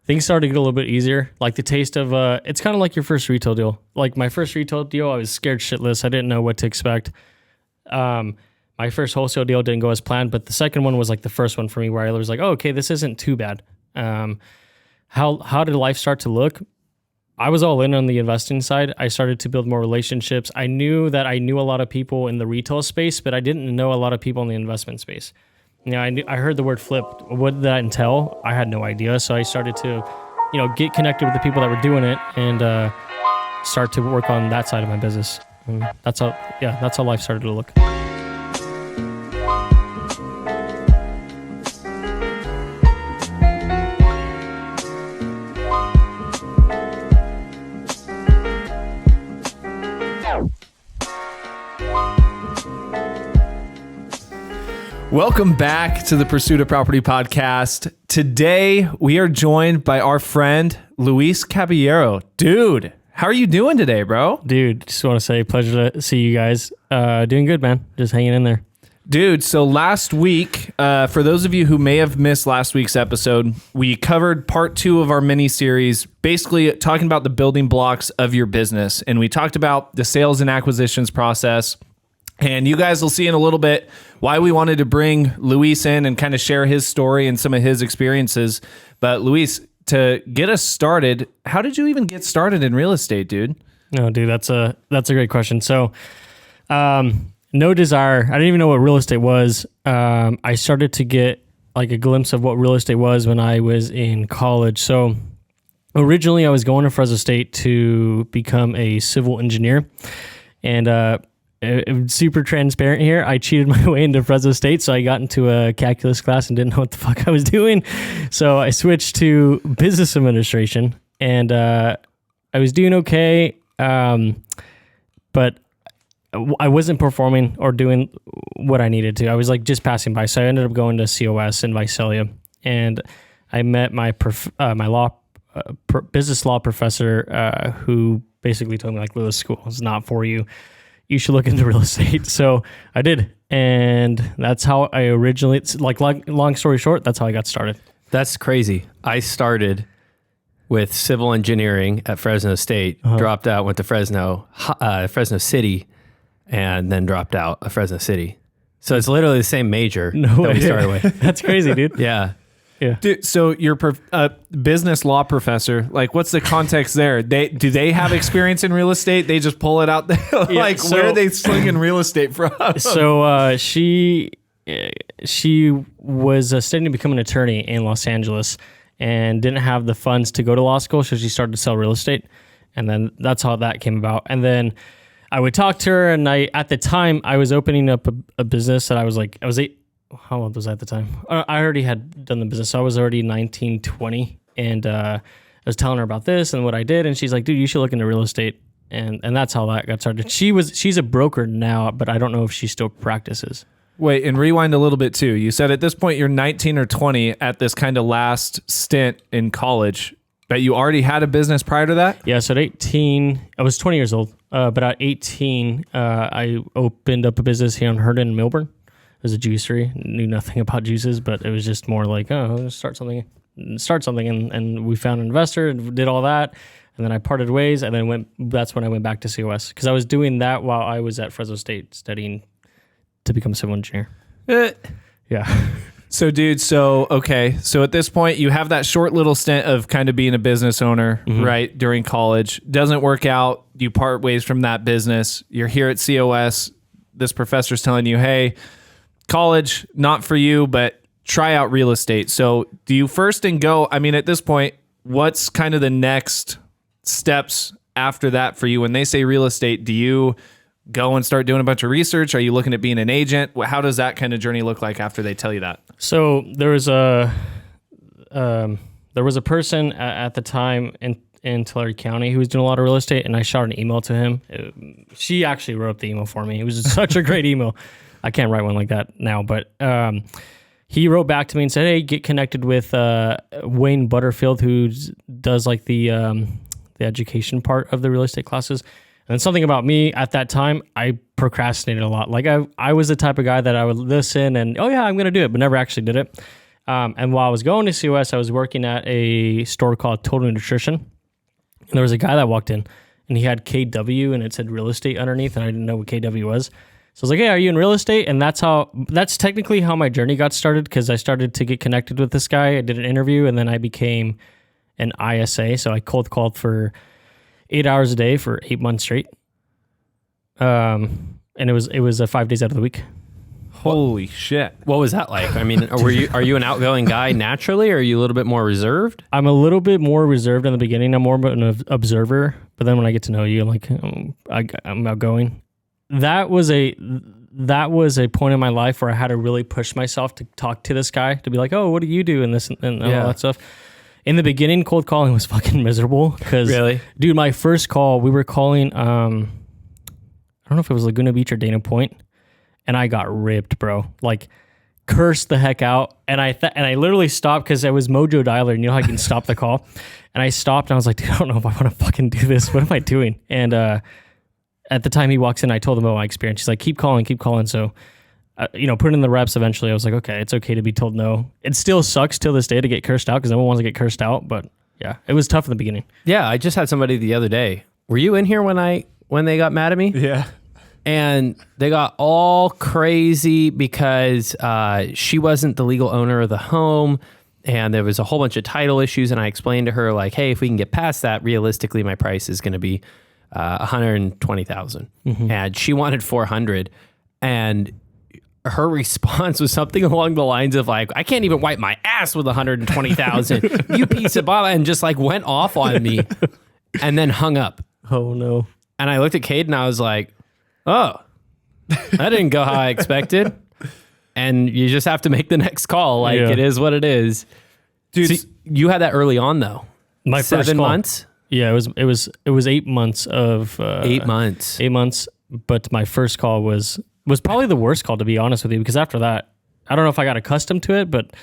things started to get a little bit easier. Like the taste of, it's kind of like your first retail deal. Like my first retail deal, I was scared shitless. I didn't know what to expect. My first wholesale deal didn't go as planned, but the second one was like the first one for me where I was like, oh, okay, this isn't too bad. How did life start to look? I was all in on the investing side. I started to build more relationships. I knew that I knew a lot of people in the retail space, but I didn't know a lot of people in the investment space. You know, I heard the word flip. What did that entail? I had no idea. So I started to, get connected with the people that were doing it and start to work on that side of my business. And that's how life started to look. Welcome back to the Pursuit of Property podcast. Today, we are joined by our friend, Luis Caballero. Dude, how are you doing today, bro? Dude, just want to say pleasure to see you guys. Doing good, man. Just hanging in there. Dude, so last week, for those of you who may have missed last week's episode, we covered part 2 of our mini-series, basically talking about the building blocks of your business. And we talked about the sales and acquisitions process. And you guys will see in a little bit why we wanted to bring Luis in and kind of share his story and some of his experiences. But Luis, to get us started, how did you even get started in real estate, dude? No, dude, that's a great question. So, no desire. I didn't even know what real estate was. I started to get like a glimpse of what real estate was when I was in college. So originally I was going to Fresno State to become a civil engineer, and super transparent here, I cheated my way into Fresno State, so I got into a calculus class and didn't know what the fuck I was doing. So I switched to business administration, and I was doing okay, but I wasn't performing or doing what I needed to. I was like just passing by, so I ended up going to COS in Visalia, and I met my business law professor, who basically told me like, Lewis, school is not for you. You should look into real estate. So I did. And that's how I originally, long story short, that's how I got started. That's crazy. I started with civil engineering at Fresno State, dropped out, went to Fresno City, and then dropped out of Fresno City. So it's literally the same major that we started with. That's crazy, dude. Yeah. Yeah. Dude, so you're a business law professor. Like, what's the context there? Do they have experience in real estate? They just pull it out there. Where are they slinging real estate from? So she was studying to become an attorney in Los Angeles and didn't have the funds to go to law school, so she started to sell real estate, and then that's how that came about. And then I would talk to her, and at the time I was opening up a business that I was 8. How old was I at the time? I already had done the business. So I was already 19, 20. And I was telling her about this and what I did. And she's like, dude, you should look into real estate. And that's how that got started. She's a broker now, but I don't know if she still practices. Wait, and rewind a little bit too. You said at this point you're 19 or 20 at this kind of last stint in college, but you already had a business prior to that? Yeah, so at 18, I was 20 years old. But at 18, I opened up a business here in Herndon, Milburn. It was a juicery. Knew nothing about juices, but it was just more like, oh, let's start something. And we found an investor and did all that. And then I parted ways, and then that's when I went back to COS, because I was doing that while I was at Fresno State studying to become a civil engineer. Yeah. So, dude, so at this point, you have that short little stint of kind of being a business owner, right, during college. Doesn't work out. You part ways from that business. You're here at COS. This professor's telling you, hey, college, not for you, but try out real estate. So do you first at this point, what's kind of the next steps after that for you? When they say real estate, do you go and start doing a bunch of research? Are you looking at being an agent? How does that kind of journey look like after they tell you that? So there was a person at the time in Tulare County who was doing a lot of real estate, and I shot an email to him. She actually wrote the email for me. It was such a great email. I can't write one like that now, but he wrote back to me and said, hey, get connected with Wayne Butterfield, who does like the education part of the real estate classes. And something about me at that time, I procrastinated a lot. Like I was the type of guy that I would listen and, oh yeah, I'm going to do it, but never actually did it. And while I was going to COS, I was working at a store called Total Nutrition. And there was a guy that walked in and he had KW and it said real estate underneath, and I didn't know what KW was. So I was like, hey, are you in real estate? And that's technically how my journey got started, because I started to get connected with this guy. I did an interview and then I became an ISA. So I cold called for 8 hours a day for 8 months straight. And it was 5 days out of the week. Holy shit. What was that like? I mean, are you an outgoing guy naturally, or are you a little bit more reserved? I'm a little bit more reserved in the beginning. I'm more of an observer, but then when I get to know you, like I'm outgoing. That was a point in my life where I had to really push myself to talk to this guy, to be like, oh, what do you do and this and all that stuff. In the beginning, cold calling was fucking miserable because, really, dude, my first call, we were calling, I don't know if it was Laguna Beach or Dana Point, and I got ripped, bro. Like, cursed the heck out, and I literally stopped because I was Mojo Dialer, and you know how you can stop the call, and I stopped, and I was like, dude, I don't know if I want to fucking do this. What am I doing? And at the time he walks in, I told him about my experience. He's like, keep calling. So, put in the reps eventually. I was like, okay, it's okay to be told no. It still sucks till this day to get cursed out because no one wants to get cursed out. But yeah, it was tough in the beginning. Yeah, I just had somebody the other day. Were you in here when they got mad at me? Yeah. And they got all crazy because she wasn't the legal owner of the home. And there was a whole bunch of title issues. And I explained to her, like, hey, if we can get past that, realistically, my price is going to be $120,000. Mm-hmm. And she wanted $400,000. And her response was something along the lines of like, I can't even wipe my ass with $120,000. You piece of bottle, and just like went off on me and then hung up. Oh no. And I looked at Cade and I was like, oh, that didn't go how I expected. And you just have to make the next call. Like, it is what it is. Dude, so you had that early on though. My 7 first call. Months? Yeah, it was 8 months of 8 months. 8 months, but my first call was probably the worst call, to be honest with you, because after that, I don't know if I got accustomed to it, but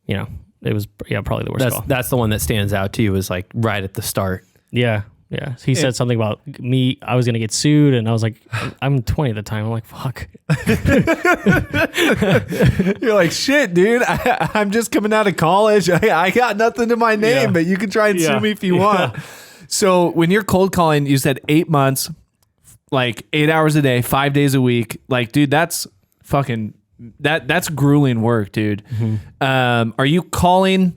it was probably the worst call. That's the one that stands out to you, is like right at the start. Yeah. Yeah. He said something about me. I was going to get sued. And I was like, I'm 20 at the time. I'm like, fuck. You're like, shit, dude. I'm just coming out of college. I got nothing to my name, but you can try and sue me if you want. So when you're cold calling, you said 8 months, like 8 hours a day, 5 days a week. Like, dude, that's fucking, that's grueling work, dude. Mm-hmm. Are you calling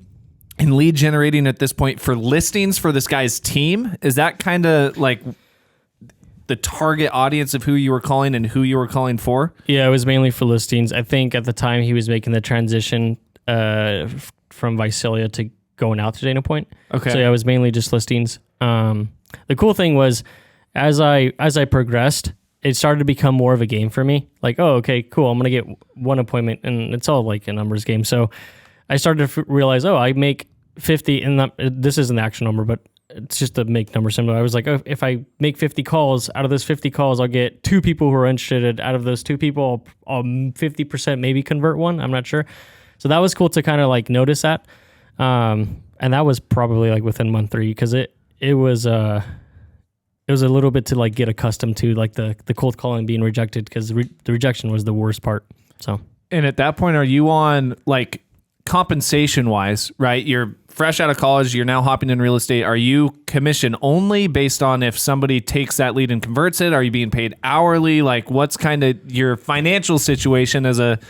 and lead generating at this point for listings for this guy's team? Is that kind of like the target audience of who you were calling and who you were calling for? Yeah, it was mainly for listings. I think at the time he was making the transition from Visalia to going out to Dana Point. Okay. So yeah, it was mainly just listings. The cool thing was, as I progressed, it started to become more of a game for me. Like, oh, okay, cool. I'm going to get one appointment, and it's all like a numbers game. So I started to realize, oh, I make 50, and this isn't the actual number, but it's just to make numbers similar. I was like, oh, if I make 50 calls, out of those 50 calls, I'll get 2 people who are interested. Out of those 2 people, I'll 50% maybe convert one. I'm not sure. So that was cool to kind of like notice that. And that was probably like within month 3, because it was a little bit to like get accustomed to like the cold calling being rejected, because the rejection was the worst part. So, and at that point, are you on like compensation wise, right? You're fresh out of college, you're now hopping in real estate. Are you commission only based on if somebody takes that lead and converts it? Are you being paid hourly? Like, what's kind of your financial situation as a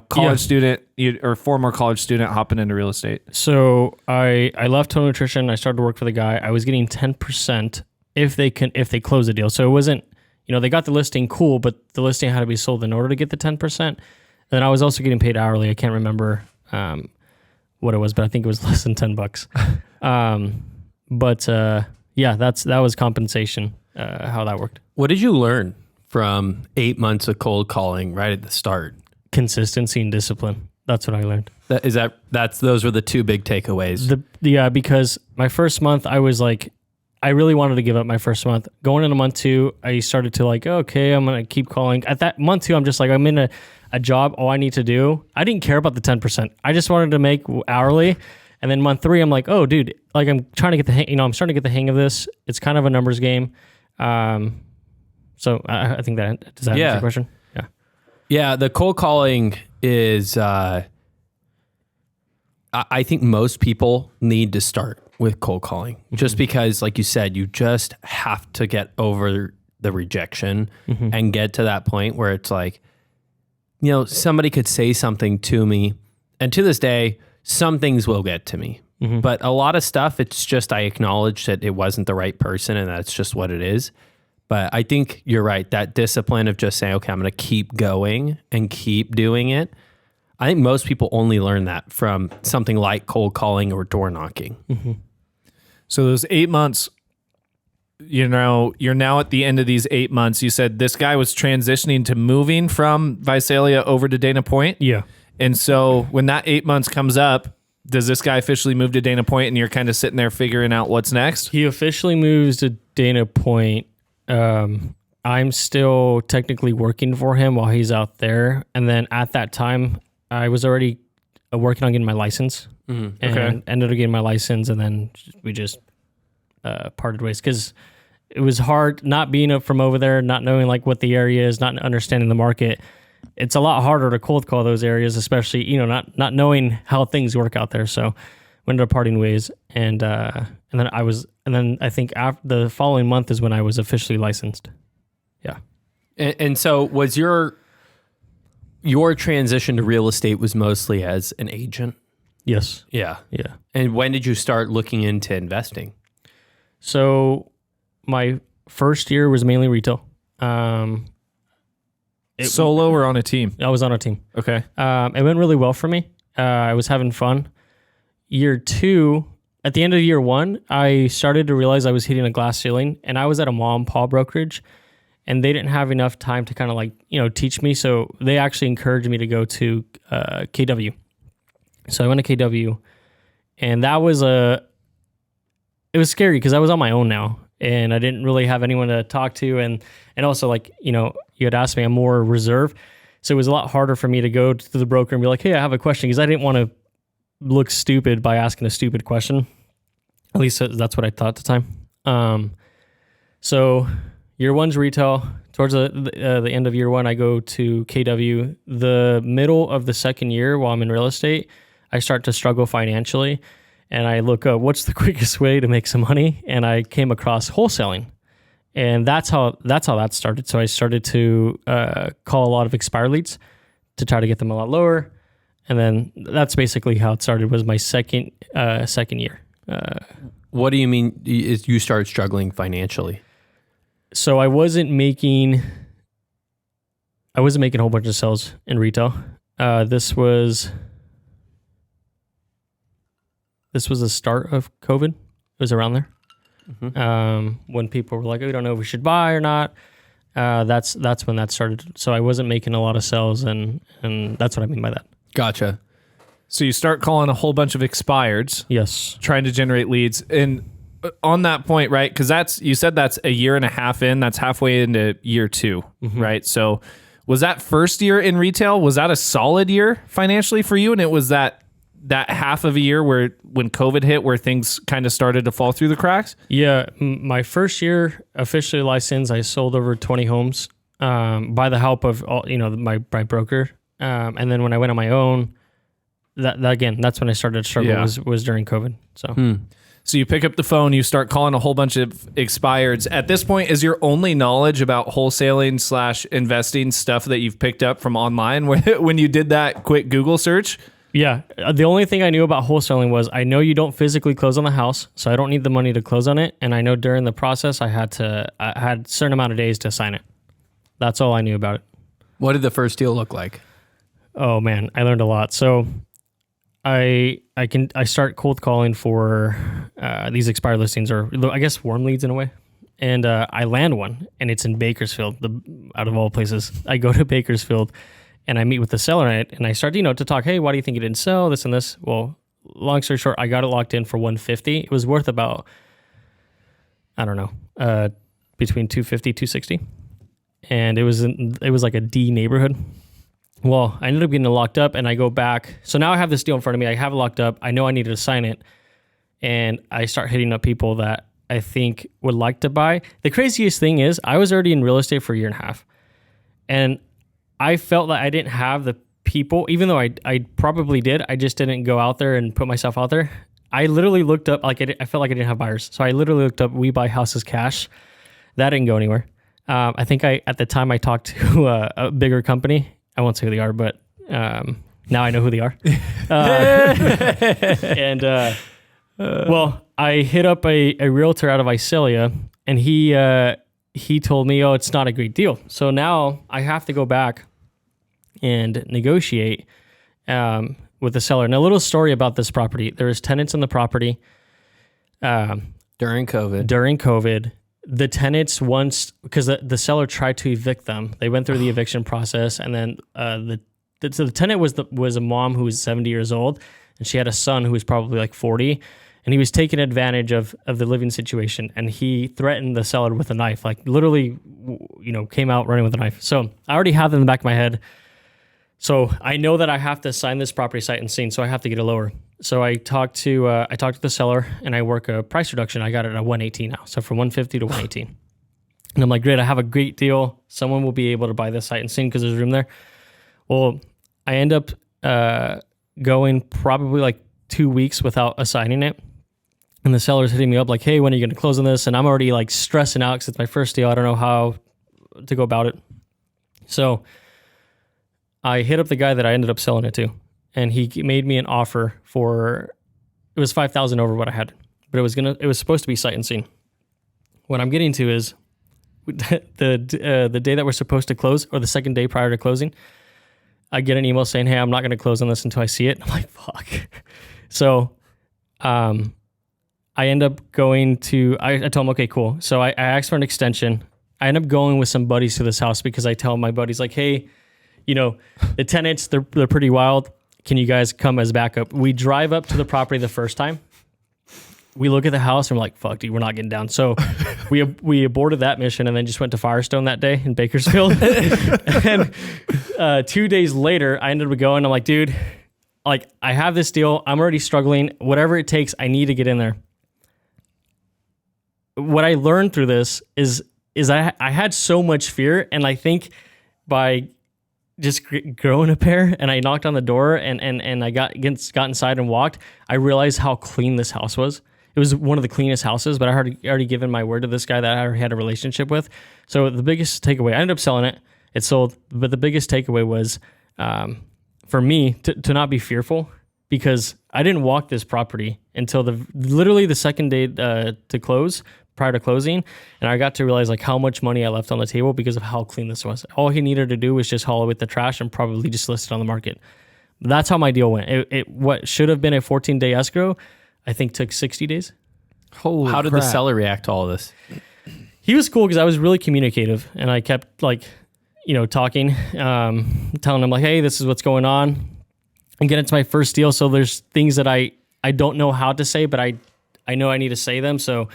college student or former college student hopping into real estate? So I left Total Nutrition. I started to work for the guy. I was getting 10% if they close the deal. So it wasn't, they got the listing, cool, but the listing had to be sold in order to get the 10%. And then I was also getting paid hourly. I can't remember what it was, but I think it was less than $10. That was compensation, how that worked. What did you learn from 8 months of cold calling right at the start? Consistency and discipline. That's what I learned. Those were the 2 big takeaways. Because my first month, I was like, I really wanted to give up my first month. Going into month 2, I started to like, okay, I'm going to keep calling. At that month 2, I'm just like, I'm in a job. All I need to do, I didn't care about the 10%. I just wanted to make hourly. And then month 3, I'm like, oh, dude, like I'm trying to get the hang, I'm starting to get the hang of this. It's kind of a numbers game. So I think does that answer your question? Yeah. Yeah. The cold calling is, I think most people need to start with cold calling just because, like you said, you just have to get over the rejection and get to that point where it's like, you know, somebody could say something to me, and to this day, some things will get to me. But a lot of stuff, it's just I acknowledge that it wasn't the right person and that's just what it is. But I think you're right. That discipline of just saying, okay, I'm going to keep going and keep doing it. I think most people only learn that from something like cold calling or door knocking. So those 8 months, you know, you're now at the end of these 8 months. You said this guy was transitioning to moving from Visalia over to Dana Point. Yeah. And so when that 8 months comes up, does this guy officially move to Dana Point and you're kind of sitting there figuring out what's next? He officially moves to Dana Point. I'm still technically working for him while he's out there. And then at that time, I was already working on getting my license and ended up getting my license. And then we just parted ways because it was hard not being up from over there, not knowing like what the area is, not understanding the market. It's a lot harder to cold call those areas, especially, you know, not knowing how things work out there. So we ended up parting ways. And then I think after the following month is when I was officially licensed. Yeah. And so was your transition to real estate was mostly as an agent? Yes. Yeah. Yeah. And when did you start looking into investing? So my first year was mainly retail. Solo or on a team? I was on a team. Okay. It went really well for me. I was having fun. Year two, at the end of year one, I started to realize I was hitting a glass ceiling, and I was at a mom and pop brokerage, and they didn't have enough time to kind of like, you know, teach me. So they actually encouraged me to go to KW. So I went to KW, and it was scary because I was on my own now, and I didn't really have anyone to talk to. And also, like, you know, you had asked me, I'm more reserved. So it was a lot harder for me to go to the broker and be like, hey, I have a question, because I didn't want to look stupid by asking a stupid question. At least that's what I thought at the time. So year one's retail. Towards the end of year one, I go to KW. The middle of the second year, while I'm in real estate, I start to struggle financially. And I look up what's the quickest way to make some money. And I came across wholesaling. And that's how that started. So I started to call a lot of expired leads to try to get them a lot lower. And then that's basically how it started, was my second year. What do you mean is you started struggling financially? So I wasn't making a whole bunch of sales in retail. This was the start of COVID. It was around there. When people were like, oh, we don't know if we should buy or not. That's when that started. So I wasn't making a lot of sales, and that's what I mean by that. Gotcha. So you start calling a whole bunch of expireds. Yes. Trying to generate leads. And on that point, right? Because you said that's a year and a half in. That's halfway into year two, right? So was that first year in retail, was that a solid year financially for you? And it was that half of a year when COVID hit, where things kind of started to fall through the cracks? Yeah. My first year officially licensed, I sold over 20 homes by the help of my broker. And then when I went on my own, that again, that's when I started to struggle. Was during COVID. So you pick up the phone, you start calling a whole bunch of expireds. At this point, is your only knowledge about wholesaling / investing stuff that you've picked up from online when you did that quick Google search? Yeah. The only thing I knew about wholesaling was I know you don't physically close on the house, so I don't need the money to close on it. And I know during the process, I had a certain amount of days to sign it. That's all I knew about it. What did the first deal look like? Oh man, I learned a lot. So I start cold calling for these expired listings, or I guess warm leads in a way. And I land one, and it's in Bakersfield, out of all places. I go to Bakersfield, and I meet with the seller and I start, to talk, hey, why do you think it didn't sell, this and this? Well, long story short, I got it locked in for $150. It was worth about, I don't know, between $250, $260. And it was like a D neighborhood. Well, I ended up getting it locked up, and I go back. So now I have this deal in front of me. I have it locked up. I know I needed to sign it. And I start hitting up people that I think would like to buy. The craziest thing is I was already in real estate for a year and a half. And I felt that I didn't have the people, even though I probably did, I just didn't go out there and put myself out there. I literally looked up, like I felt like I didn't have buyers. So I literally looked up, we buy houses cash. That didn't go anywhere. I think at the time I talked to a bigger company. I won't say who they are, but now I know who they are. Well, I hit up a realtor out of Visalia, and he told me, oh, it's not a great deal. So now I have to go back and negotiate with the seller. And a little story about this property. There was tenants in the property. During COVID, the tenants once, because the seller tried to evict them, they went through the eviction process, and then so the tenant was a mom who was 70 years old, and she had a son who was probably like 40, and he was taking advantage of the living situation, and he threatened the seller with a knife, like literally, came out running with a knife. So I already have it in the back of my head. So I know that I have to sign this property sight and scene, so I have to get it lower. So I talked to the seller, and I work a price reduction. I got it at 118 now, so from 150 to 118. And I'm like, great, I have a great deal. Someone will be able to buy this sight and scene because there's room there. Well, I end up going probably like 2 weeks without assigning it. And the seller's hitting me up like, hey, when are you going to close on this? And I'm already like stressing out because it's my first deal. I don't know how to go about it. So I hit up the guy that I ended up selling it to, and he made me an offer for, it was $5,000 over what I had, but it was supposed to be sight and scene. What I'm getting to is the day that we're supposed to close, or the second day prior to closing, I get an email saying, hey, I'm not going to close on this until I see it. I'm like, fuck. So I end up going to, I told him, okay, cool. So I asked for an extension. I end up going with some buddies to this house because I tell my buddies like, hey, the tenants, they're pretty wild. Can you guys come as backup? We drive up to the property the first time. We look at the house and we're like, fuck, dude, we're not getting down. So we aborted that mission and then just went to Firestone that day in Bakersfield. And 2 days later, I ended up going. I'm like, dude, like I have this deal. I'm already struggling. Whatever it takes, I need to get in there. What I learned through this is I had so much fear, and I think by just growing a pair, and I knocked on the door and I got inside and walked, I realized how clean this house was. It was one of the cleanest houses, but I already given my word to this guy that I already had a relationship with. So the biggest takeaway, I ended up selling it. It sold, but the biggest takeaway was for me to not be fearful, because I didn't walk this property until literally the second day to close, prior to closing, and I got to realize like how much money I left on the table because of how clean this was. All he needed to do was just haul away the trash and probably just list it on the market. That's how my deal went. It what should have been a 14-day escrow, I think took 60 days. Holy How did the seller react to all of this? He was cool because I was really communicative, and I kept like, talking, telling him like, hey, this is what's going on. Again, it's my first deal, so there's things that I don't know how to say, but I know I need to say them. So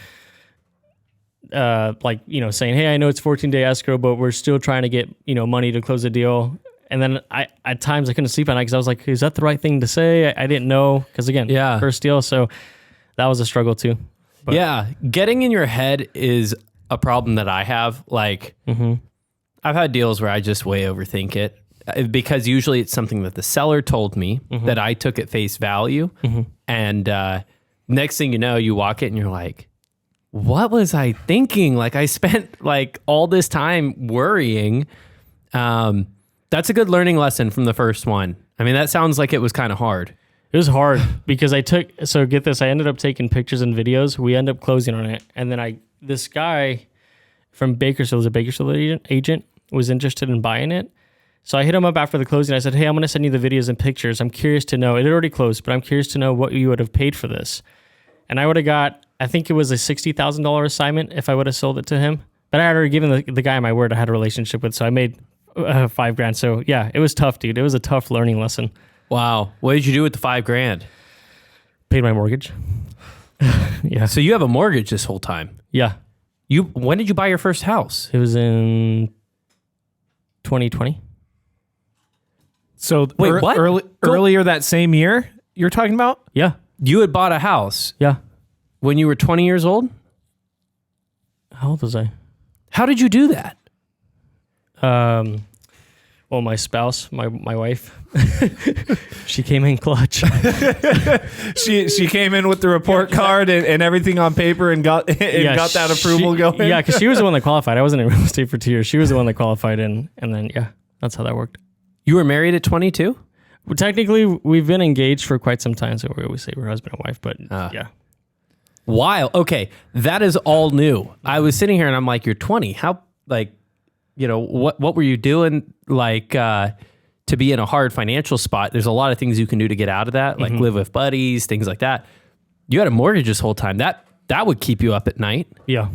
saying, hey, I know it's 14-day escrow, but we're still trying to get, money to close the deal. And then at times I couldn't sleep at night because I was like, is that the right thing to say? I didn't know. Because again, first deal. So that was a struggle too. But. Yeah. Getting in your head is a problem that I have. Like I've had deals where I just way overthink it, because usually it's something that the seller told me that I took at face value. And next thing you know, you walk it and you're like, what was I thinking? Like I spent like all this time worrying. That's a good learning lesson from the first one. I mean, that sounds like it was kind of hard. It was hard because so get this, I ended up taking pictures and videos. We ended up closing on it. And then this guy from Bakersfield, is a Bakersfield agent, was interested in buying it. So I hit him up after the closing. I said, hey, I'm going to send you the videos and pictures. I'm curious to know, it had already closed, but I'm curious to know what you would have paid for this. And I would have got, I think it was a $60,000 assignment if I would have sold it to him. But I had already given the guy my word I had a relationship with, so I made $5,000. So yeah, it was tough, dude. It was a tough learning lesson. Wow. What did you do with the $5,000? Paid my mortgage. Yeah. So you have a mortgage this whole time? Yeah. When did you buy your first house? It was in 2020. So wait, what? Earlier that same year you're talking about? Yeah. You had bought a house? Yeah. When you were 20 years old? How old was I? How did you do that? Well, Well, my spouse, my wife, she came in clutch. She came in with the report card and everything on paper and got that approval going. Yeah, because she was the one that qualified. I wasn't in real estate for 2 years. She was the one that qualified, and then that's how that worked. You were married at 22? Well, technically, we've been engaged for quite some time, so we always say we're husband and wife. But yeah, Wild. Okay, that is all new. I was sitting here and I'm like, you're 20. How what were you doing to be in a hard financial spot? There's a lot of things you can do to get out of that, like live with buddies, things like that. You had a mortgage this whole time. That would keep you up at night. Yeah.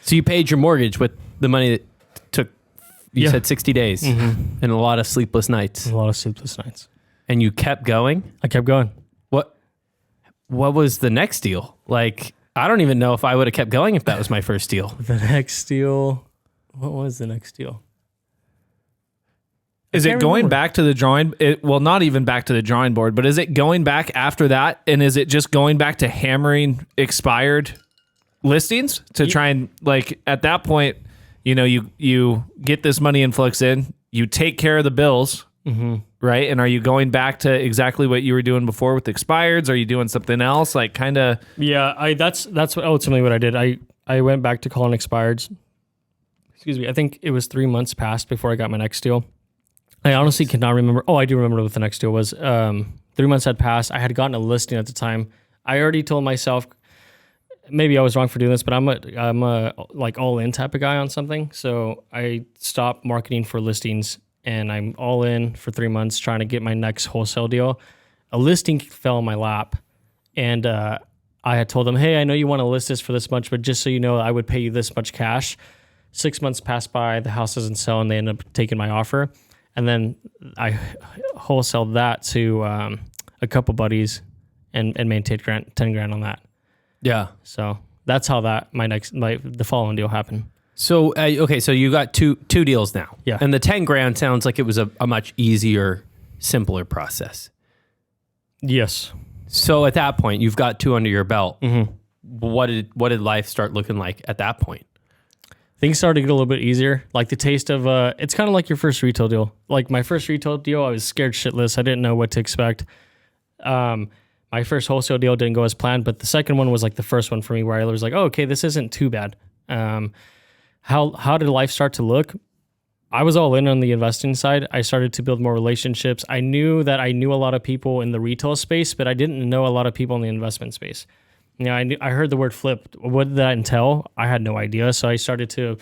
So you paid your mortgage with the money that took, you said 60 days and a lot of sleepless nights. A lot of sleepless nights. And you kept going? I kept going. What was the next deal? Like, I don't even know if I would have kept going if that was my first deal. The next deal... What was the next deal? Is it going back to the drawing? Not even back to the drawing board, but is it going back after that? And is it just going back to hammering expired listings to try and, like, at that point, you get this money influx in, you take care of the bills, right? And are you going back to exactly what you were doing before with expireds? Are you doing something else? Like, kind of. Yeah, that's ultimately what I did. I went back to calling expireds. Excuse me, I think it was 3 months past before I got my next deal. I honestly cannot remember. Oh, I do remember what the next deal was. 3 months had passed. I had gotten a listing at the time. I already told myself, maybe I was wrong for doing this, but I'm a like all in type of guy on something. So I stopped marketing for listings and I'm all in for 3 months trying to get my next wholesale deal. A listing fell in my lap and I had told them, hey, I know you want to list this for this much, but just so you know, I would pay you this much cash. 6 months passed by, the house doesn't sell, and they end up taking my offer. And then I wholesaled that to a couple buddies and made 10 grand on that. Yeah. So that's how the following deal happened. So, okay, so you got two deals now. Yeah. And the 10 grand sounds like it was a much easier, simpler process. Yes. So at that point, you've got 2 under your belt. Mm-hmm. What did life start looking like at that point? Things started to get a little bit easier. Like the taste of, it's kind of like your first retail deal. Like my first retail deal, I was scared shitless. I didn't know what to expect. My first wholesale deal didn't go as planned, but the second one was like the first one for me where I was like, oh, okay, this isn't too bad. How did life start to look? I was all in on the investing side. I started to build more relationships. I knew that I knew a lot of people in the retail space, but I didn't know a lot of people in the investment space. I heard the word flip. What did that entail? I had no idea. So I started to,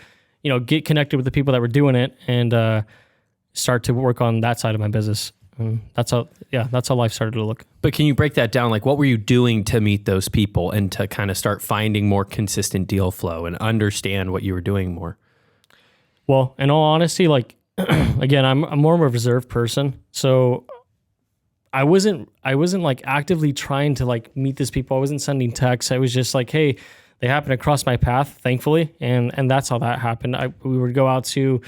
get connected with the people that were doing it and start to work on that side of my business. That's how life started to look. But can you break that down? Like, what were you doing to meet those people and to kind of start finding more consistent deal flow and understand what you were doing more? Well, in all honesty, like, again, I'm more of a reserved person. So I wasn't like actively trying to like meet these people. I wasn't sending texts. I was just like, hey, they happened to cross my path, thankfully. And that's how that happened. We would go out to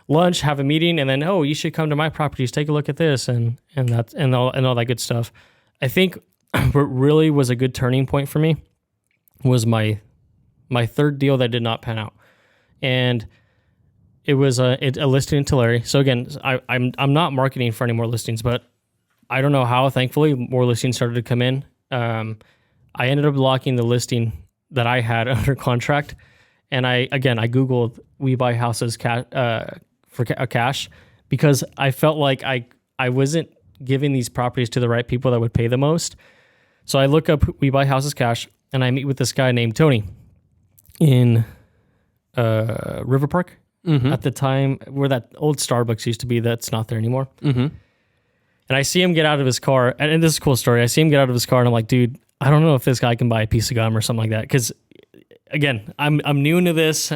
lunch, have a meeting, and then, oh, you should come to my properties, take a look at this and all that good stuff. I think what really was a good turning point for me was my third deal that did not pan out. And it was a listing in Tulare. So again, I'm not marketing for any more listings, but I don't know how, thankfully, more listings started to come in. I ended up locking the listing that I had under contract. And I Googled, we buy houses for cash because I felt like I wasn't giving these properties to the right people that would pay the most. So I look up, we buy houses cash, and I meet with this guy named Tony in River Park. Mm-hmm. At the time where that old Starbucks used to be, that's not there anymore. Mm-hmm. And I see him get out of his car, and this is a cool story. I see him get out of his car, and I'm like, dude, I don't know if this guy can buy a piece of gum or something like that. Because again, I'm new into this.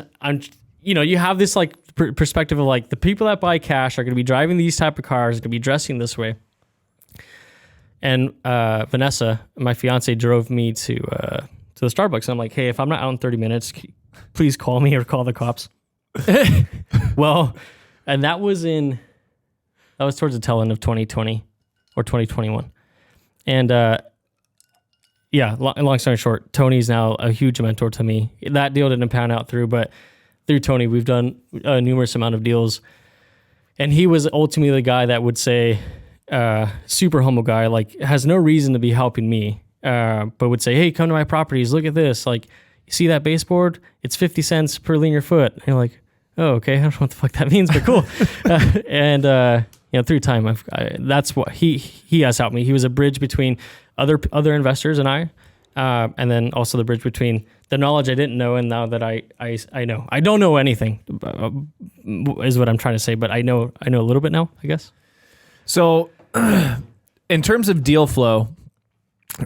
You have this like perspective of like the people that buy cash are going to be driving these type of cars, going to be dressing this way. And Vanessa, my fiance, drove me to the Starbucks. And I'm like, hey, if I'm not out in 30 minutes, please call me or call the cops. Well, and that was towards the tail end of 2020 or 2021. And long story short, Tony's now a huge mentor to me. That deal didn't pan out but through Tony, we've done a numerous amount of deals. And he was ultimately the guy that would say, super humble guy, like has no reason to be helping me, but would say, hey, come to my properties, look at this. Like, you see that baseboard? It's 50 cents per linear foot. And you're like, oh, okay. I don't know what the fuck that means, but cool. Through time, that's what he has helped me. He was a bridge between other investors and I, and then also the bridge between the knowledge I didn't know and now that I know. I don't know anything, is what I'm trying to say, but I know a little bit now, I guess. So, in terms of deal flow,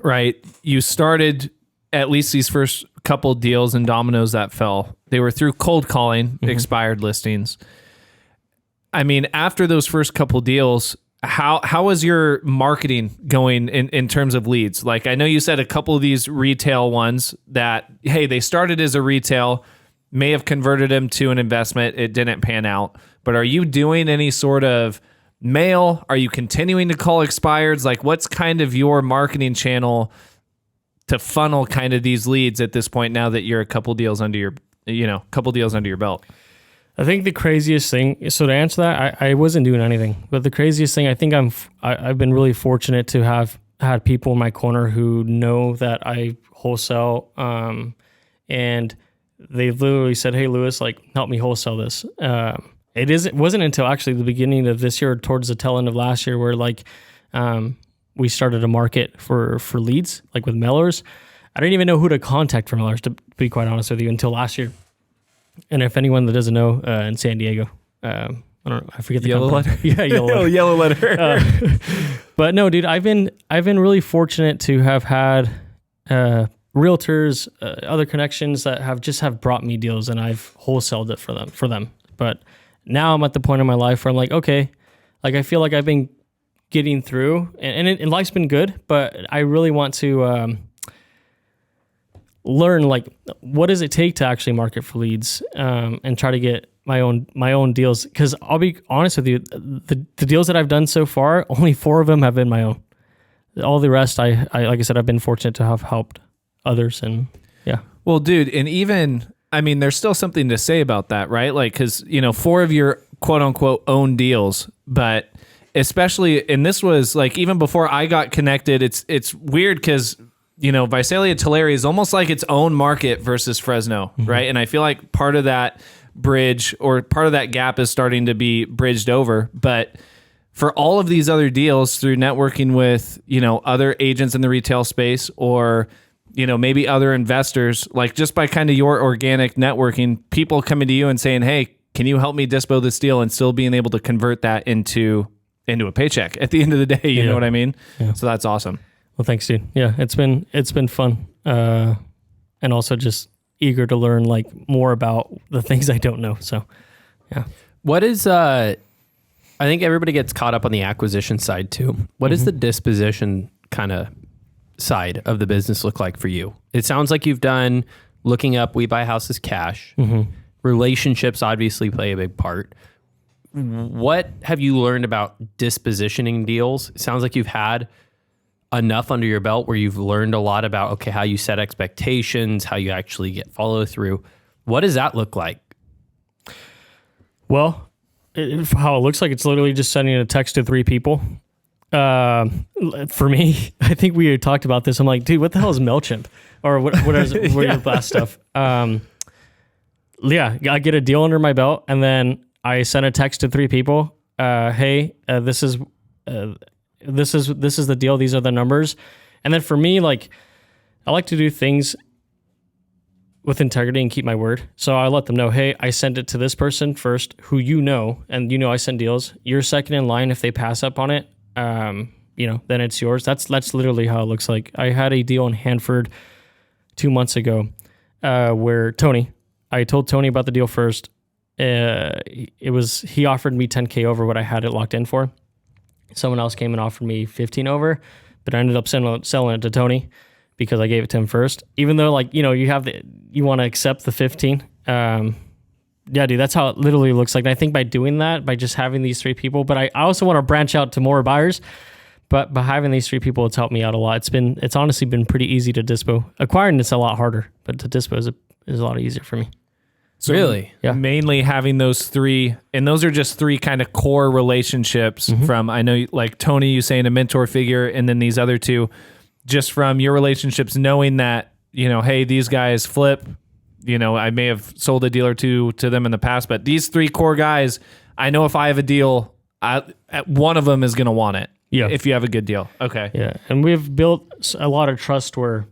right? You started at least these first couple deals and dominoes that fell. They were through cold calling, expired listings. I mean, after those first couple deals, how was your marketing going in terms of leads? Like, I know you said a couple of these retail ones that, hey, they started as a retail, may have converted them to an investment. It didn't pan out. But are you doing any sort of mail? Are you continuing to call expireds? Like, what's kind of your marketing channel to funnel kind of these leads at this point now that you're a couple deals under your belt? I think the craziest thing, so to answer that, I wasn't doing anything, but the craziest thing, I think I've been really fortunate to have had people in my corner who know that I wholesale, and they literally said, hey, Luis, like, help me wholesale this. It wasn't until actually the beginning of this year, towards the tail end of last year, where like, we started a market for leads, like with mailers. I didn't even know who to contact for mailers, to be quite honest with you, until last year. And if anyone that doesn't know, in San Diego, I don't know, I forget the Yellow company. letter. Yeah, yellow letter. Yellow letter. But no, dude, I've been really fortunate to have had realtors, other connections that have brought me deals, and I've wholesaled it for them. But now I'm at the point in my life where I'm like, okay, like I feel like I've been getting through, and life's been good, but I really want to learn, like, what does it take to actually market for leads, and try to get my own deals. Because I'll be honest with you, the deals that I've done so far, only 4 of them have been my own. All the rest, I like I said, I've been fortunate to have helped others, and yeah. Well, dude, and even, I mean, there's still something to say about that, right? Like, because 4 of your quote unquote own deals, but especially, and this was like even before I got connected, it's weird because Visalia Tulare is almost like its own market versus Fresno, right? And I feel like part of that bridge or part of that gap is starting to be bridged over. But for all of these other deals through networking with, other agents in the retail space, or, maybe other investors, like just by kind of your organic networking, people coming to you and saying, hey, can you help me dispo this deal, and still being able to convert that into a paycheck at the end of the day. You know what I mean? Yeah. So that's awesome. Well, thanks, dude. Yeah, it's been fun, and also just eager to learn like more about the things I don't know. So, yeah. What is I think everybody gets caught up on the acquisition side too. What does the disposition kind of side of the business look like for you? It sounds like you've done looking up We Buy Houses Cash. Relationships obviously play a big part. What have you learned about dispositioning deals? It sounds like you've had enough under your belt where you've learned a lot about, okay, how you set expectations, how you actually get follow through. What does that look like? Well, how it looks like, it's literally just sending a text to 3 people. For me, I think we had talked about this. I'm like, dude, what the hell is MailChimp? Or what is your last stuff? Yeah, I get a deal under my belt, and then I send a text to 3 people. Hey, this is the deal. These are the numbers. And then for me, like, I like to do things with integrity and keep my word. So I let them know, hey, I sent it to this person first, who and I send deals. You're second in line. If they pass up on it, then it's yours. That's literally how it looks like. I had a deal in Hanford 2 months ago, where I told Tony about the deal first. He offered me $10K over what I had it locked in for. Someone else came and offered me 15 over, but I ended up selling it to Tony because I gave it to him first. Even though, like, you want to accept the 15. Yeah, dude, that's how it literally looks like. And I think by doing that, by just having these 3 people, but I also want to branch out to more buyers. But by having these 3 people, it's helped me out a lot. It's honestly been pretty easy to dispo. Acquiring it's a lot harder, but to dispo is a lot easier for me. So Really? Yeah. mainly having those three, and those are just three kind of core relationships from, I know like Tony, you saying a mentor figure, and then these other two, just from your relationships, knowing that, hey, these guys flip, I may have sold a deal or two to them in the past, but these three core guys, I know if I have a deal, one of them is going to want it. Yeah. If you have a good deal. Okay. Yeah. And we've built a lot of trust where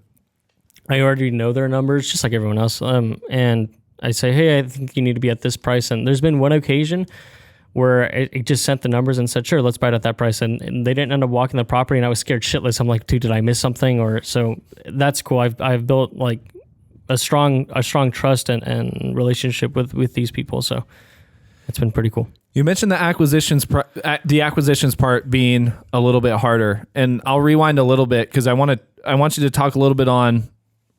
I already know their numbers, just like everyone else. And I say, hey, I think you need to be at this price. And there's been one occasion where it just sent the numbers and said, sure, let's buy it at that price. And they didn't end up walking the property, and I was scared shitless. I'm like, dude, did I miss something? So that's cool. I've built like a strong trust and relationship with these people. So it's been pretty cool. You mentioned the acquisitions part being a little bit harder, and I'll rewind a little bit because I want you to talk a little bit on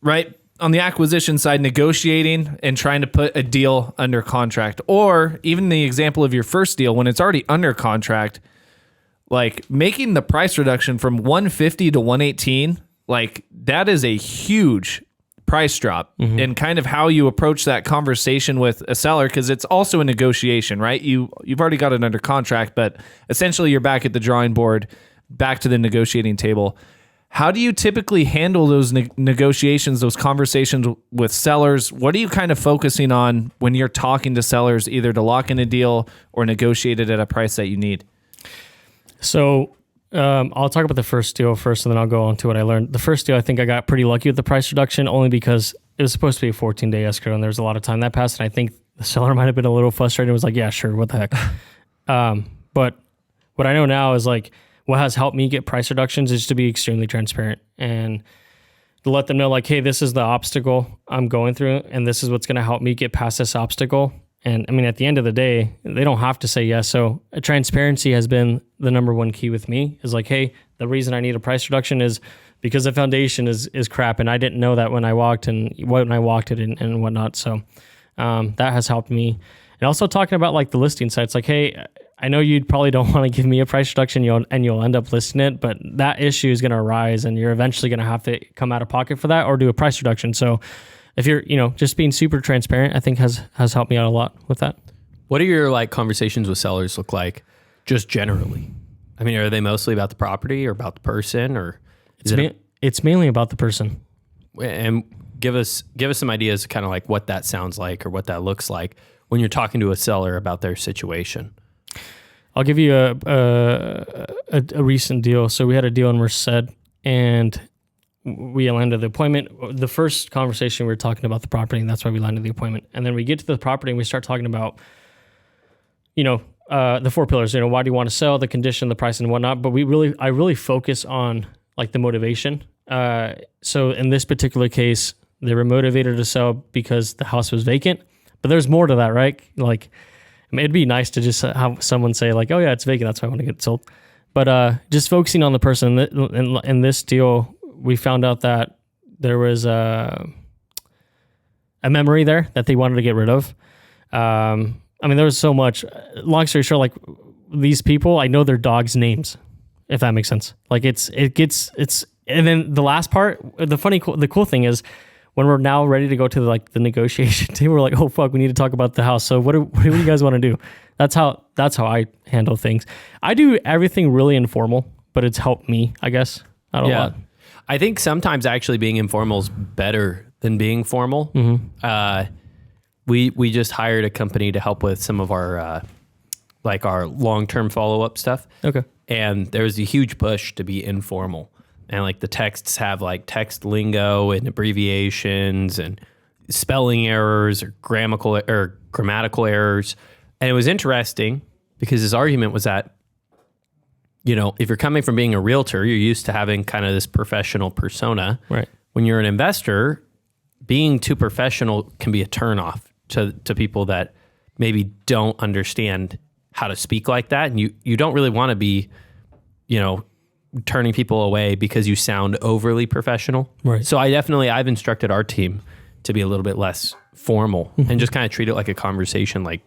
the acquisition side, negotiating and trying to put a deal under contract, or even the example of your first deal when it's already under contract, like making the price reduction from 150 to 118, like that is a huge price drop, and kind of how you approach that conversation with a seller, because it's also a negotiation, right? You've already got it under contract, but essentially you're back at the drawing board, back to the negotiating table. How do you typically handle those negotiations, those conversations with sellers? What are you kind of focusing on when you're talking to sellers, either to lock in a deal or negotiate it at a price that you need? So I'll talk about the first deal first, and then I'll go on to what I learned. The first deal, I think I got pretty lucky with the price reduction, only because it was supposed to be a 14-day escrow, and there was a lot of time that passed, and I think the seller might have been a little frustrated and was like, yeah, sure, what the heck. But what I know now is like, what has helped me get price reductions is to be extremely transparent and to let them know like, hey, this is the obstacle I'm going through, and this is what's going to help me get past this obstacle. And I mean, at the end of the day, they don't have to say yes. So transparency has been the number one key with me, is like, hey, the reason I need a price reduction is because the foundation is crap. And I didn't know that when I walked it and whatnot. So that has helped me. And also talking about like the listing sites, like, hey, I know you probably don't want to give me a price reduction, you'll end up listing it, but that issue is going to arise, and you're eventually going to have to come out of pocket for that or do a price reduction. So if you're, just being super transparent, I think has helped me out a lot with that. What do your like conversations with sellers look like, just generally? I mean, are they mostly about the property or about the person, or it's mainly about the person? And give us some ideas of kind of like what that sounds like or what that looks like when you're talking to a seller about their situation. I'll give you a recent deal. So we had a deal in Merced, and we landed the appointment. The first conversation, we were talking about the property, and that's why we landed the appointment. And then we get to the property and we start talking about, the 4 pillars, why do you want to sell, the condition, the price, and whatnot. But I really focus on like the motivation. So in this particular case, they were motivated to sell because the house was vacant, but there's more to that, right? Like, it'd be nice to just have someone say like, oh yeah, it's vacant, that's why I want to get it sold. But just focusing on the person. In this deal, we found out that there was a memory there that they wanted to get rid of. There was so much. Long story short, like these people, I know their dogs' names, if that makes sense. Like and then the last part, the cool thing is, when we're now ready to go to the negotiation table, we're like, oh fuck, we need to talk about the house. So what do you guys want to do? That's how I handle things. I do everything really informal, but it's helped me, I guess, out a lot. I think sometimes actually being informal is better than being formal. Mm-hmm. We just hired a company to help with some of our our long-term follow-up stuff. Okay. And there was a huge push to be informal. And like the texts have like text lingo and abbreviations and spelling errors or grammatical errors. And it was interesting because his argument was that, if you're coming from being a realtor, you're used to having kind of this professional persona. Right. When you're an investor, being too professional can be a turnoff to people that maybe don't understand how to speak like that. And you don't really want to be, turning people away because you sound overly professional. Right. So I've instructed our team to be a little bit less formal and just kind of treat it like a conversation, like,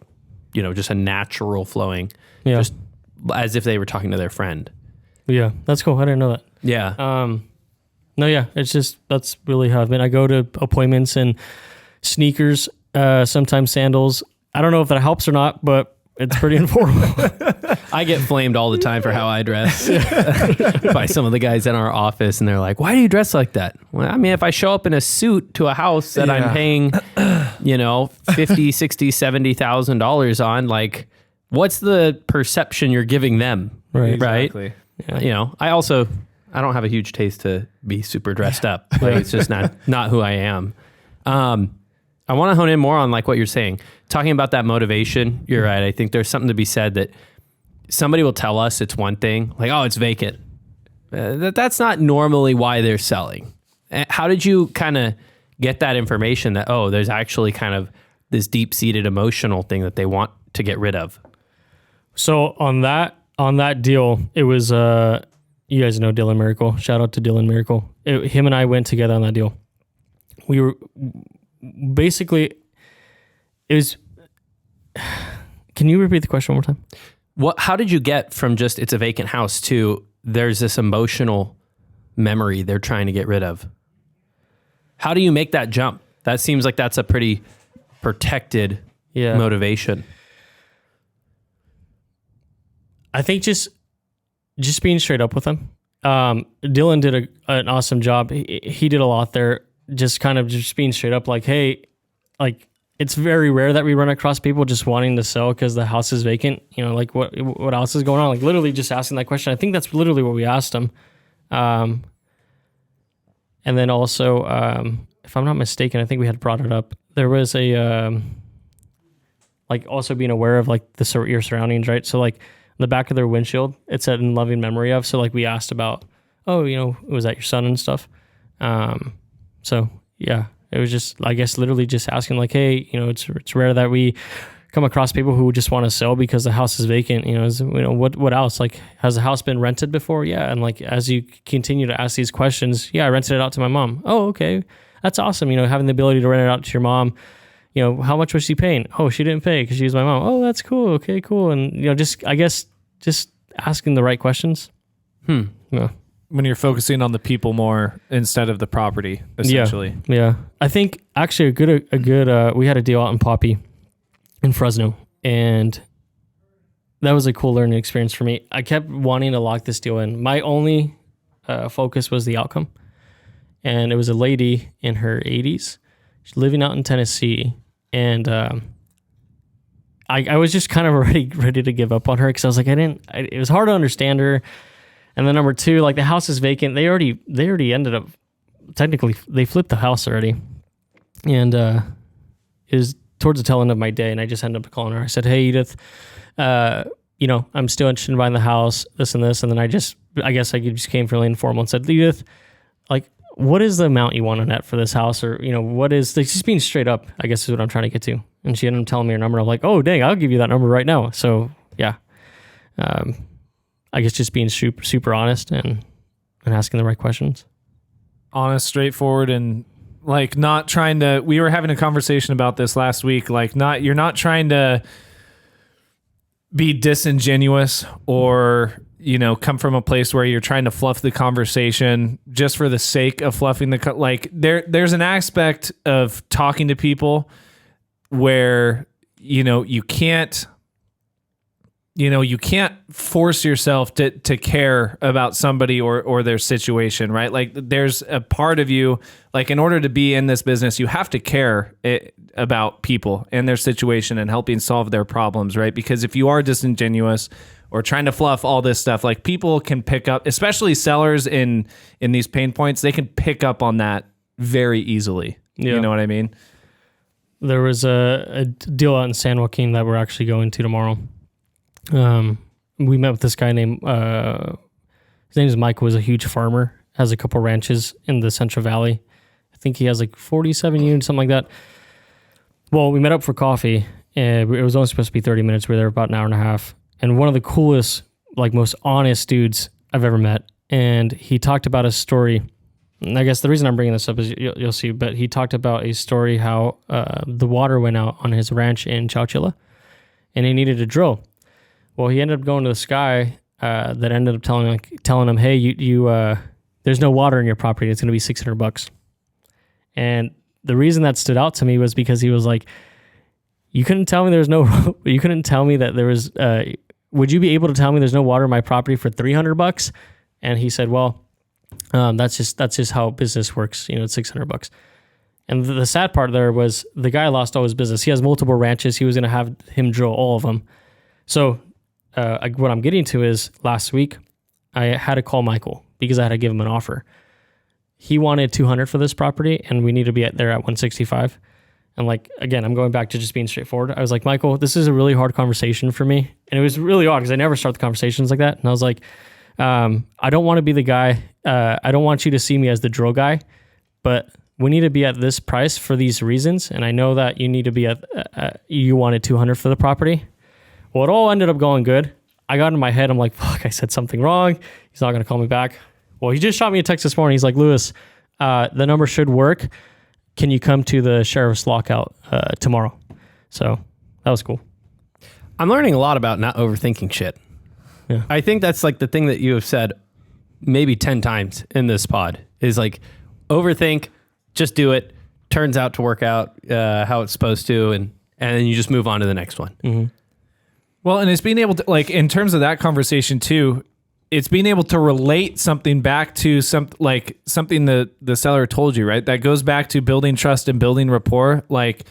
just a natural flowing, just as if they were talking to their friend. Yeah, that's cool. I didn't know that. Yeah. No, yeah, it's just, that's really how I've been. I go to appointments in sneakers sometimes sandals. I don't know if that helps or not, but it's pretty informal. I get flamed all the time for how I dress by some of the guys in our office, and they're like, "Why do you dress like that?" Well, I mean, if I show up in a suit to a house that I'm paying, $50,000, $60,000, $70,000 on, like, what's the perception you're giving them? Right. Exactly. I don't have a huge taste to be super dressed up. Like, it's just not who I am. I want to hone in more on like what you're saying, talking about that motivation. You're right. I think there's something to be said that somebody will tell us it's one thing, like, oh, it's vacant. That's not normally why they're selling. How did you kind of get that information that, oh, there's actually kind of this deep-seated emotional thing that they want to get rid of? So on that deal, it was, you guys know Dylan Miracle. Shout out to Dylan Miracle. Him and I went together on that deal. We were basically, it was, can you repeat the question one more time? How did you get from just it's a vacant house to there's this emotional memory they're trying to get rid of? How do you make that jump? That seems like that's a pretty protected motivation. I think just being straight up with them. Dylan did an awesome job. He did a lot there. Just kind of just being straight up, like, hey, like, it's very rare that we run across people just wanting to sell because the house is vacant. Like, what else is going on? Like, literally just asking that question. I think that's literally what we asked them. And then also, if I'm not mistaken, I think we had brought it up. There was a like also being aware of like your surroundings, right? So like the back of their windshield, it said in loving memory of. So like we asked about, oh, was that your son and stuff? So yeah, it was just, I guess, literally just asking like, hey, it's rare that we come across people who just want to sell because the house is vacant. What else? Like, has the house been rented before? Yeah. And like, as you continue to ask these questions, yeah, I rented it out to my mom. Oh, okay. That's awesome. Having the ability to rent it out to your mom. How much was she paying? Oh, she didn't pay because she was my mom. Oh, that's cool. Okay, cool. And, I guess just asking the right questions. Yeah. When you're focusing on the people more instead of the property, essentially. Yeah. I think actually a good, we had a deal out in Poppy in Fresno, and that was a cool learning experience for me. I kept wanting to lock this deal in. My only focus was the outcome. And it was a lady in her 80s. She's living out in Tennessee. And I was just kind of ready to give up on her because I was like, it was hard to understand her. And then number two, like, the house is vacant. They already ended up, technically, they flipped the house already. And it was towards the tail end of my day, and I just ended up calling her. I said, hey, Edith, I'm still interested in buying the house, this and this. And then I guess I just came fairly informal and said, Edith, like, what is the amount you want to net for this house? Or, what is, like, just being straight up, I guess is what I'm trying to get to. And she ended up telling me her number. I'm like, oh, dang, I'll give you that number right now. So, yeah. I guess just being super, super honest and asking the right questions. Honest, straightforward, and like not trying to, we were having a conversation about this last week. Like, you're not trying to be disingenuous or, come from a place where you're trying to fluff the conversation just for the sake of fluffing there's an aspect of talking to people where, you can't force yourself to care about somebody or their situation, right? Like, there's a part of you, like, in order to be in this business, you have to care about people and their situation and helping solve their problems, right? Because if you are disingenuous or trying to fluff all this stuff, like, people can pick up, especially sellers in these pain points, they can pick up on that very easily. Yeah. You know what I mean? There was a deal out in San Joaquin that we're actually going to tomorrow. We met with this guy named, his name is Mike, was a huge farmer, has a couple ranches in the Central Valley. I think he has like 47 units, something like that. Well, we met up for coffee, and it was only supposed to be 30 minutes. We were there about an hour and a half. And one of the coolest, like, most honest dudes I've ever met. And he talked about a story. And I guess the reason I'm bringing this up is you'll see, but he talked about a story how the water went out on his ranch in Chowchilla, and he needed to drill. Well, he ended up going to this guy that ended up telling him, hey, you there's no water in your property. It's going to be $600. And the reason that stood out to me was because he was like, you couldn't tell me you couldn't tell me that there was, would you be able to tell me there's no water in my property for $300? And he said, well, that's just how business works. It's $600. And the sad part there was the guy lost all his business. He has multiple ranches. He was going to have him drill all of them. So what I'm getting to is last week I had to call Michael because I had to give him an offer. He wanted 200 for this property and we need to be there at 165. And like, again, I'm going back to just being straightforward. I was like, Michael, this is a really hard conversation for me. And it was really odd because I never start the conversations like that. And I was like, I don't want to be the guy. I don't want you to see me as the drill guy, but we need to be at this price for these reasons. And I know that you need to be you wanted 200 for the property. Well, it all ended up going good. I got in my head. I'm like, fuck, I said something wrong. He's not going to call me back. Well, he just shot me a text this morning. He's like, Lewis, the number should work. Can you come to the sheriff's lockout tomorrow? So that was cool. I'm learning a lot about not overthinking shit. Yeah. I think that's like the thing that you have said maybe 10 times in this pod is like overthink, just do it. Turns out to work out how it's supposed to. And then you just move on to the next one. Mm-hmm. Well, and it's being able to, like, in terms of that conversation too, it's being able to relate something back to something the seller told you, right? That goes back to building trust and building rapport. Like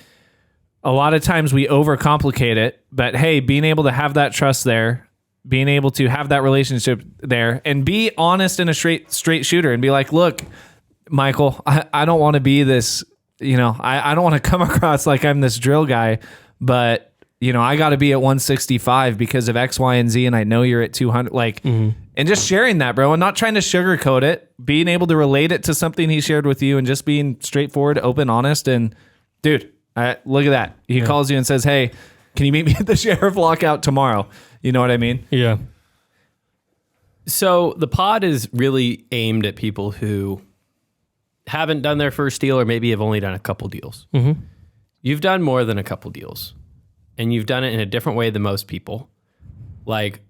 a lot of times we overcomplicate it, but hey, being able to have that trust there, being able to have that relationship there and be honest and a straight shooter and be like, look, Michael, I don't want to be this, I don't want to come across like I'm this drill guy, but I got to be at 165 because of X, Y, and Z. And I know you're at 200, and just sharing that, bro, and not trying to sugarcoat it, being able to relate it to something he shared with you and just being straightforward, open, honest. And dude, look at that. He calls you and says, hey, can you meet me at the sheriff lockout tomorrow? You know what I mean? Yeah. So the pod is really aimed at people who haven't done their first deal or maybe have only done a couple deals. Mm-hmm. You've done more than a couple deals and you've done it in a different way than most people. Like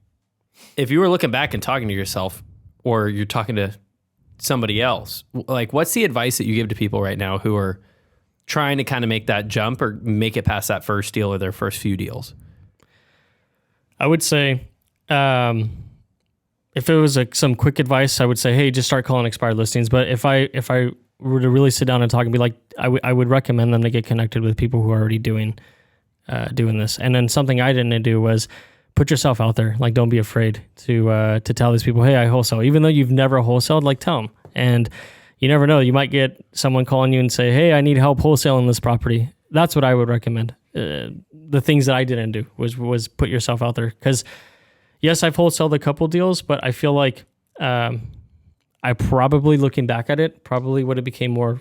if you were looking back and talking to yourself or you're talking to somebody else, like what's the advice that you give to people right now who are trying to kind of make that jump or make it past that first deal or their first few deals? I would say, if it was some quick advice, I would say, hey, just start calling expired listings. But if I were to really sit down and talk and be like, I would recommend them to get connected with people who are already doing this. And then something I didn't do was put yourself out there. Like, don't be afraid to tell these people, hey, I wholesale. Even though you've never wholesaled, like tell them. And you never know. You might get someone calling you and say, hey, I need help wholesaling this property. That's what I would recommend. The things that I didn't do was put yourself out there. Because yes, I've wholesaled a couple deals, but I feel like I probably, looking back at it, probably would have became more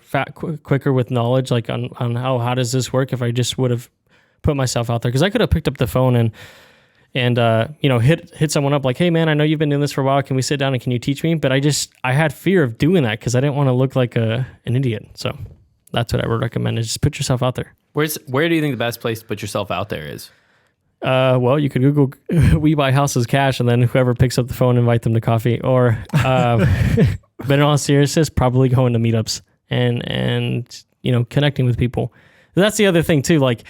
quicker with knowledge, like on how does this work if I just would have put myself out there. Because I could have picked up the phone and hit someone up like, hey man, I know you've been doing this for a while. Can we sit down and can you teach me? But I had fear of doing that because I didn't want to look like an idiot. So that's what I would recommend is just put yourself out there. Where do you think the best place to put yourself out there is? Well, you could Google "we buy houses cash" and then whoever picks up the phone, invite them to coffee. Or, but in all seriousness, probably going to meetups and connecting with people. That's the other thing too. Like,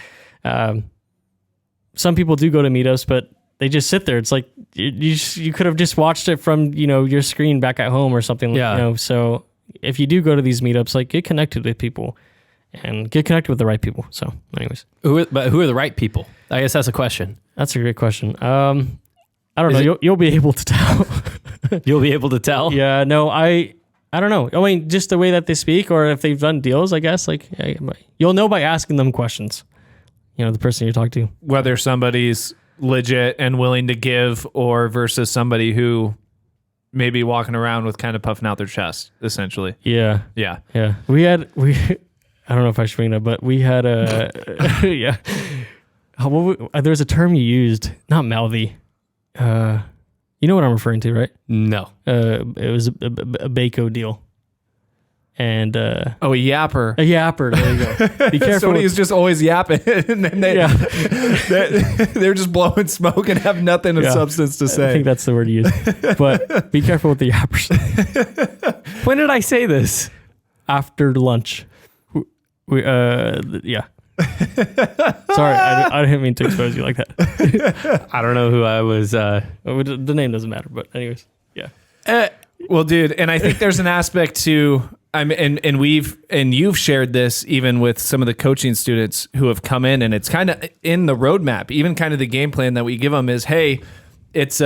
some people do go to meetups, but they just sit there. It's like you could have just watched it from your screen back at home or something. Yeah. So if you do go to these meetups, like get connected with people. And get connected with the right people. So, anyways, who are the right people? I guess that's a question. That's a great question. I don't know. You'll be able to tell. You'll be able to tell. Yeah. No, I don't know. I mean, just the way that they speak, or if they've done deals, I guess. Like, you'll know by asking them questions. The person you're talking to. Whether somebody's legit and willing to give, or versus somebody who may be walking around with kind of puffing out their chest, essentially. Yeah. Yeah. Yeah. I don't know if I should bring that, but we had yeah. There's a term you used, not mouthy. You know what I'm referring to, right? No. It was a Baco deal. And a yapper. A yapper. There you go. Be careful. Somebody's just always yapping, and then they're just blowing smoke and have nothing of substance to say. I think that's the word you use. But be careful with the yappers. When did I say this? After lunch. Yeah. Sorry, I didn't mean to expose you like that. I don't know who I was. The name doesn't matter, but anyways, yeah. Well, dude, and I think there's an aspect to and you've shared this even with some of the coaching students who have come in, and it's kind of in the roadmap, even kind of the game plan that we give them is, hey, it's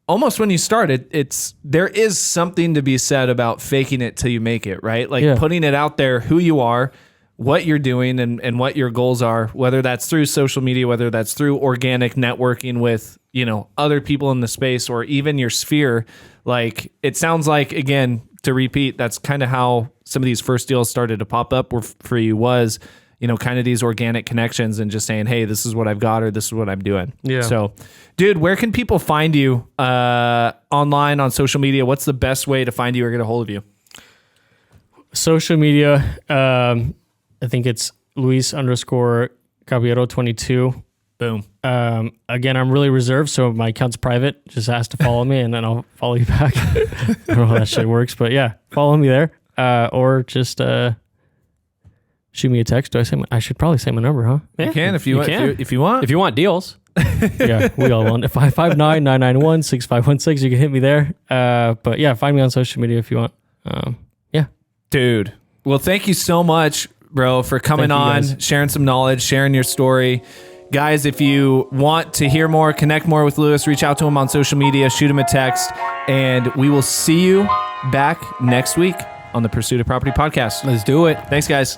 almost when you start it, there is something to be said about faking it till you make it, right? Like putting it out there, who you are, what you're doing, and what your goals are, whether that's through social media, whether that's through organic networking with, other people in the space, or even your sphere. Like, it sounds like, again, to repeat, that's kind of how some of these first deals started to pop up for you was, kind of these organic connections and just saying, hey, this is what I've got, or this is what I'm doing. Yeah. So, dude, where can people find you online, on social media? What's the best way to find you or get a hold of you? Social media, I think it's Luis_Caballero 22. Boom. Again, I'm really reserved, so my account's private. Just ask to follow me, and then I'll follow you back. I don't know how that shit works, but yeah, follow me there. Or just shoot me a text. I should probably say my number, huh? Yeah, you can if you want. If you want. If you want deals. Yeah, we all want. 559-991-6516. You can hit me there. But yeah, find me on social media if you want. Yeah. Dude. Well, thank you so much, bro, for coming on, sharing some knowledge, sharing your story. Guys, if you want to hear more, connect more with Luis, reach out to him on social media, shoot him a text, and we will see you back next week on the Pursuit of Property podcast. Let's do it. Thanks, guys.